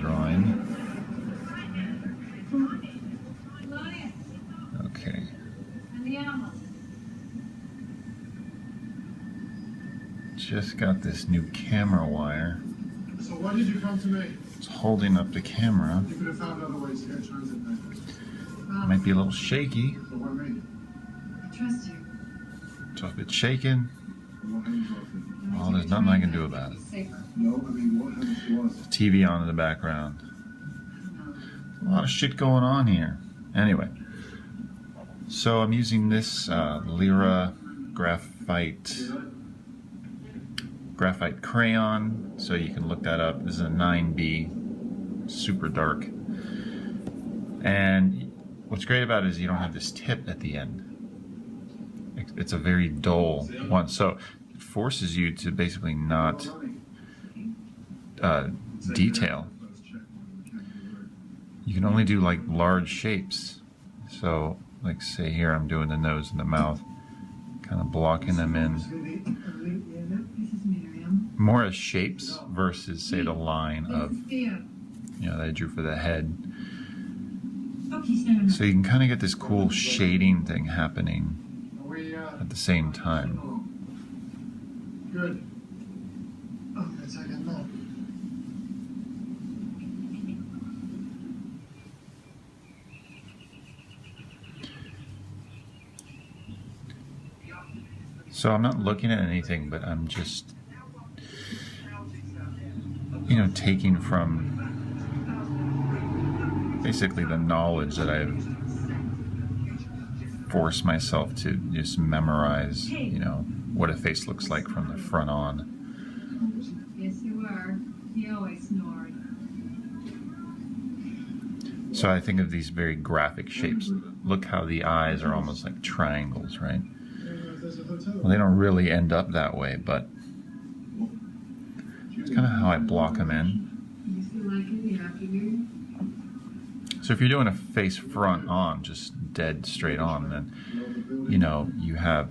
drawing. Okay. Just got this new camera wire. So why did you come to me? It's holding up the camera. You could have found other ways to get transit papers. Might be a little shaky. So why me? I trust you. So if it's shaking, What happens to well, there's nothing I can do about it. Safer. No, I mean, what happens to us? TV on in the background. A lot of shit going on here. Anyway, so I'm using this Lyra graphite crayon, so you can look that up. This is a 9B, super dark. And what's great about it is you don't have this tip at the end. It's a very dull one, so it forces you to basically not detail. You can only do like large shapes. So like say here I'm doing the nose and the mouth, kind of blocking them in more as shapes versus say the line of, you know, that I drew for the head. So you can kind of get this cool shading thing happening at the same time. Good. Oh, that's like a lot. So I'm not looking at anything, but I'm just, you know, taking from basically the knowledge that I've forced myself to just memorize, you know, what a face looks like from the front on. Yes, you were. He always snored. So I think of these very graphic shapes. Look how the eyes are almost like triangles, right? Well, they don't really end up that way, but it's kind of how I block them in. So if you're doing a face front on, just dead straight on, then, you know, you have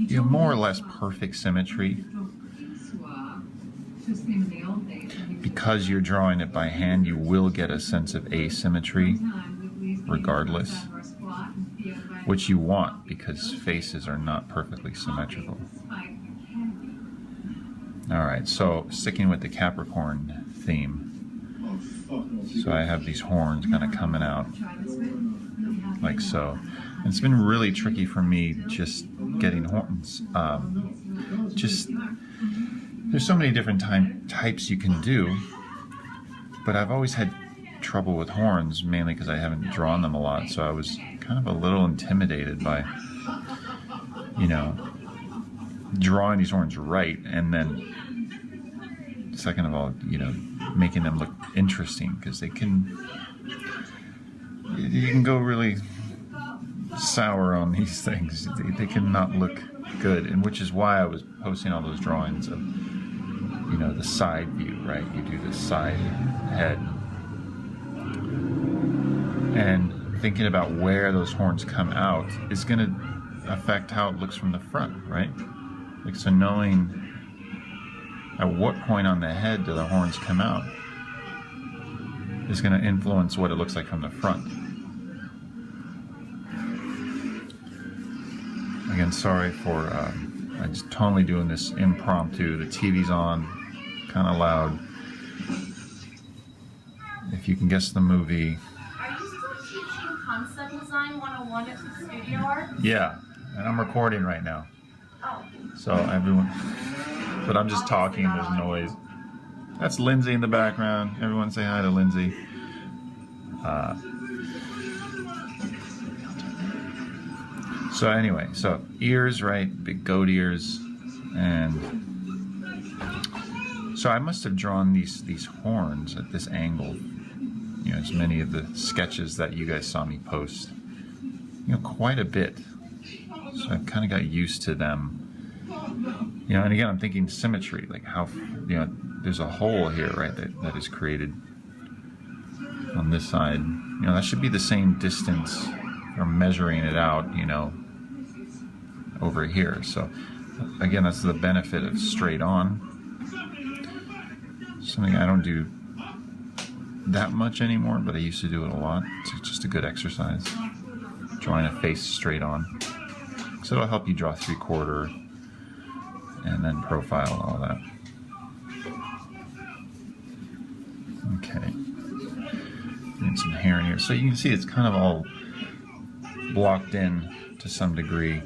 more or less perfect symmetry. Because you're drawing it by hand, you will get a sense of asymmetry regardless, which you want because faces are not perfectly symmetrical. Alright, so sticking with the Capricorn theme. So I have these horns kind of coming out like so. And it's been really tricky for me just getting horns. There's so many different types you can do, but I've always had trouble with horns, mainly because I haven't drawn them a lot, so I was kind of a little intimidated by, you know, drawing these horns right, and then second of all, you know, making them look interesting, because you can go really sour on these things. They cannot look good, and which is why I was posting all those drawings of, you know, the side view, right? You do the side head, and thinking about where those horns come out is going to affect how it looks from the front, right? Like, so knowing at what point on the head do the horns come out is going to influence what it looks like from the front. Again, sorry for I'm just totally doing this impromptu. The TV's on, kind of loud. If you can guess the movie. Are you still teaching Concept Design 101 at the Studio Art? Yeah, and I'm recording right now. Oh. So everyone, but I'm just talking, there's noise. That's Lindsay in the background. Everyone say hi to Lindsay. So anyway, so ears, right? Big goat ears. And so I must have drawn these horns at this angle. You know, as many of the sketches that you guys saw me post, you know, quite a bit. So I've kind of got used to them. You know, and again, I'm thinking symmetry, like how, you know, there's a hole here, right, that is created on this side. You know, that should be the same distance from measuring it out, you know, over here. So again, that's the benefit of straight on. Something I don't do that much anymore, but I used to do it a lot. It's just a good exercise. Drawing a face straight on. So it'll help you draw 3/4 and then profile and all that. Okay. Getting some hair in here. So you can see it's kind of all blocked in to some degree.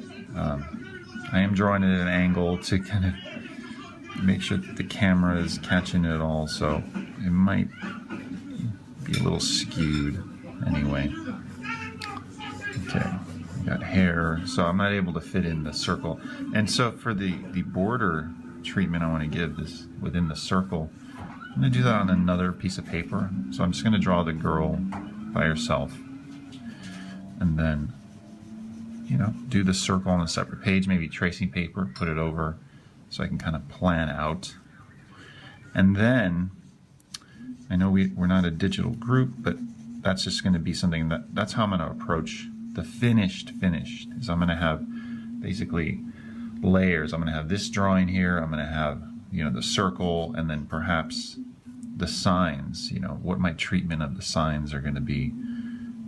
I am drawing it at an angle to kind of make sure that the camera is catching it all, so it might be a little skewed anyway. Okay, we got hair, so I'm not able to fit in the circle. And so for the border treatment I want to give this within the circle, I'm going to do that on another piece of paper. So I'm just going to draw the girl by herself, and then, you know, do the circle on a separate page, maybe tracing paper, put it over so I can kind of plan out. And then, I know we're not a digital group, but that's just going to be something that's how I'm going to approach the finished, is I'm going to have basically layers. I'm going to have this drawing here, I'm going to have, you know, the circle, and then perhaps the signs, you know, what my treatment of the signs are going to be.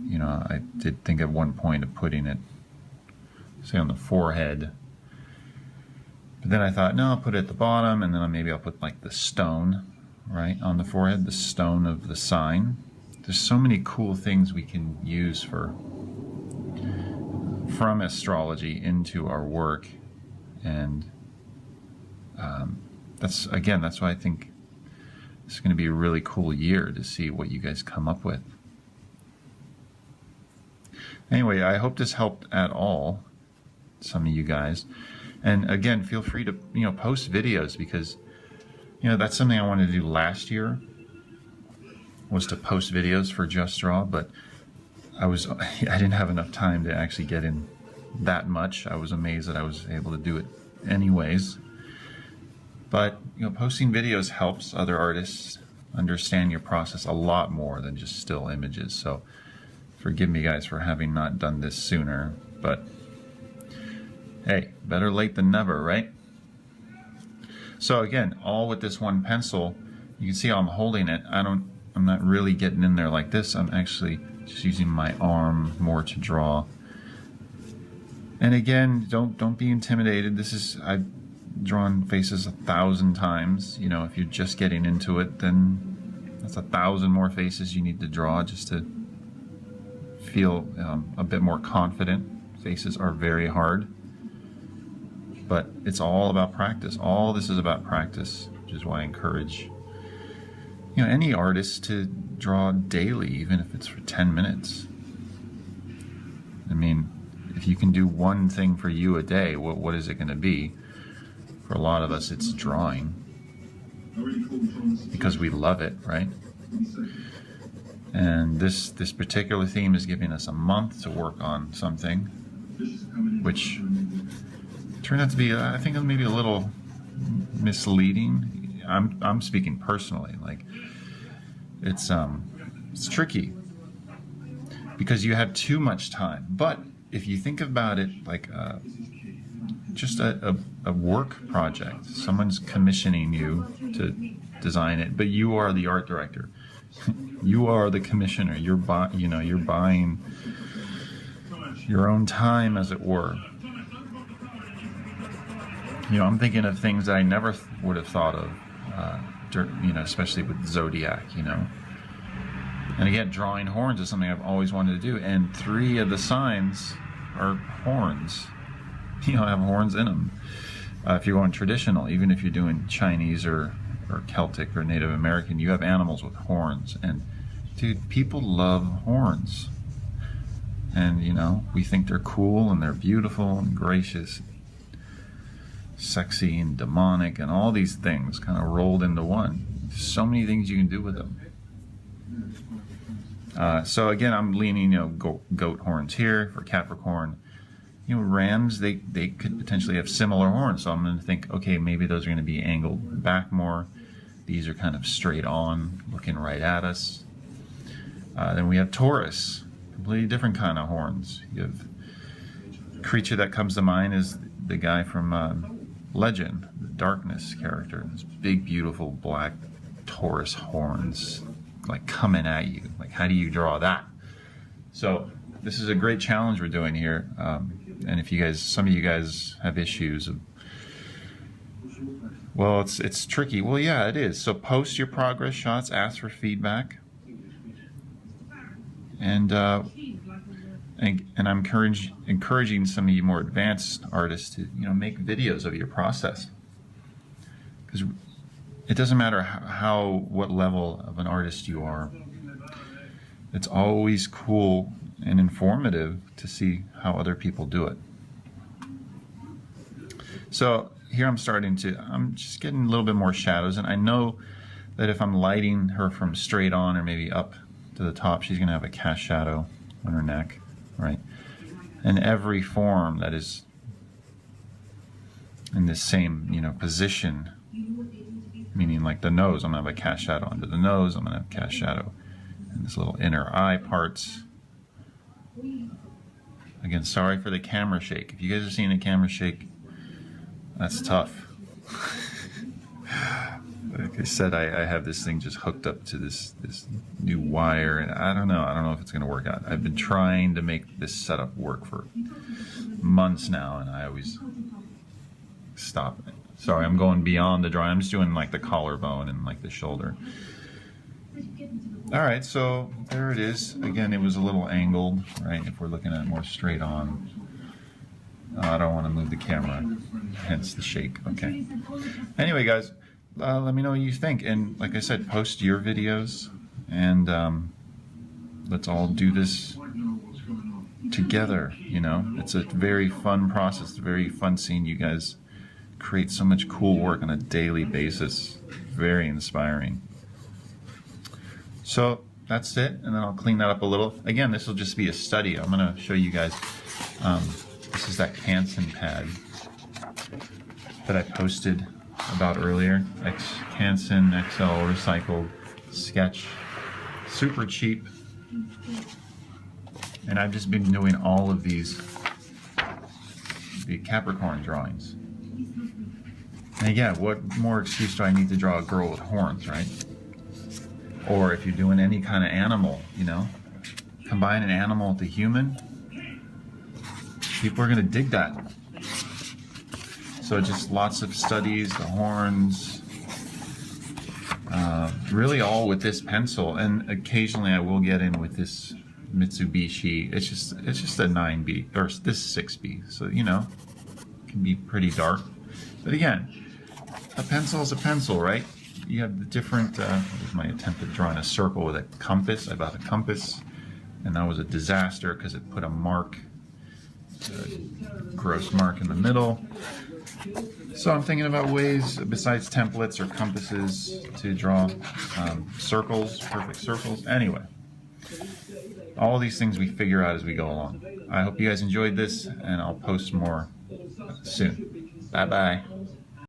You know, I did think at one point of putting it, say, on the forehead, but then I thought, no, I'll put it at the bottom, and then maybe I'll put like the stone, right, on the forehead, the stone of the sign. There's so many cool things we can use from astrology into our work, and that's why I think it's going to be a really cool year to see what you guys come up with. Anyway, I hope this helped at all, some of you guys. And again, feel free to, you know, post videos, because, you know, that's something I wanted to do last year, was to post videos for Just Draw, but I didn't have enough time to actually get in that much. I was amazed that I was able to do it anyways. But, you know, posting videos helps other artists understand your process a lot more than just still images. So forgive me, guys, for having not done this sooner, but hey, better late than never, right? So again, all with this one pencil. You can see how I'm holding it. I'm not really getting in there like this. I'm actually just using my arm more to draw. And again, don't be intimidated. I've drawn faces 1,000 times. You know, if you're just getting into it, then that's 1,000 more faces you need to draw just to feel a bit more confident. Faces are very hard, but it's all about practice. All this is about practice, which is why I encourage, you know, any artist to draw daily, even if it's for 10 minutes. I mean, if you can do one thing for you a day, what is it going to be? For a lot of us, it's drawing, because we love it, right? And this particular theme is giving us a month to work on something, which turned out to be, I think, maybe a little misleading. I'm speaking personally. Like, it's tricky because you have too much time. But if you think about it like just a work project, someone's commissioning you to design it, but you are the art director. You are the commissioner. You're buying your own time, as it were. You know, I'm thinking of things that I never would have thought of, you know, especially with Zodiac, you know. And again, drawing horns is something I've always wanted to do, and 3 of the signs are horns. You know, have horns in them. If you're going traditional, even if you're doing Chinese or Celtic or Native American, you have animals with horns. And dude, people love horns. And, you know, we think they're cool and they're beautiful and gracious, sexy and demonic, and all these things kind of rolled into one. So many things you can do with them. So again, I'm leaning, you know, goat horns here for Capricorn. You know, rams, they could potentially have similar horns. So I'm going to think, okay, maybe those are going to be angled back more. These are kind of straight on, looking right at us. Then we have Taurus, completely different kind of horns. You have creature that comes to mind is the guy from Legend, the Darkness character. His big, beautiful black Taurus horns. like coming at you. Like, how do you draw that? So this is a great challenge we're doing here. And if you guys, some of you guys have issues of, well, it's tricky. Well, yeah, it is. So post your progress shots, ask for feedback, and I'm encouraging some of you more advanced artists to, you know, make videos of your process, because it doesn't matter what level of an artist you are. It's always cool and informative to see how other people do it. So here I'm just getting a little bit more shadows, and I know that if I'm lighting her from straight on or maybe up to the top, she's gonna have a cast shadow on her neck, right? And every form that is in the same, you know, position, meaning like the nose, I'm gonna have a cast shadow under the nose, I'm gonna have cast shadow in this little inner eye parts. Again, sorry for the camera shake. If you guys are seeing a camera shake, that's tough. Like I said, I have this thing just hooked up to this new wire, and I don't know if it's gonna work out. I've been trying to make this setup work for months now, and I always stop it. Sorry, I'm going beyond the drawing. I'm just doing like the collarbone and like the shoulder. All right, so there it is. Again, it was a little angled, right? If we're looking at it more straight on. I don't want to move the camera, hence the shake. Okay. Anyway, guys, let me know what you think. And like I said, post your videos, and let's all do this together, you know? It's a very fun process. It's very fun seeing you guys create so much cool work on a daily basis. Very inspiring. So that's it, and then I'll clean that up a little. Again, this will just be a study. I'm going to show you guys. This is that Canson pad that I posted about earlier. Canson XL recycled sketch, super cheap. And I've just been doing all of the Capricorn drawings. And again, what more excuse do I need to draw a girl with horns, right? Or if you're doing any kind of animal, you know, combine an animal with a human, people are going to dig that. So just lots of studies, the horns, really all with this pencil, and occasionally I will get in with this Mitsubishi. It's just a 9B, or this 6B, so you know, it can be pretty dark. But again, a pencil is a pencil, right? You have the different, here's my attempt at drawing a circle with a compass. I bought a compass, and that was a disaster because it put a mark, a gross mark in the middle. So I'm thinking about ways, besides templates or compasses, to draw circles, perfect circles. Anyway, all of these things we figure out as we go along. I hope you guys enjoyed this, and I'll post more soon. Bye-bye.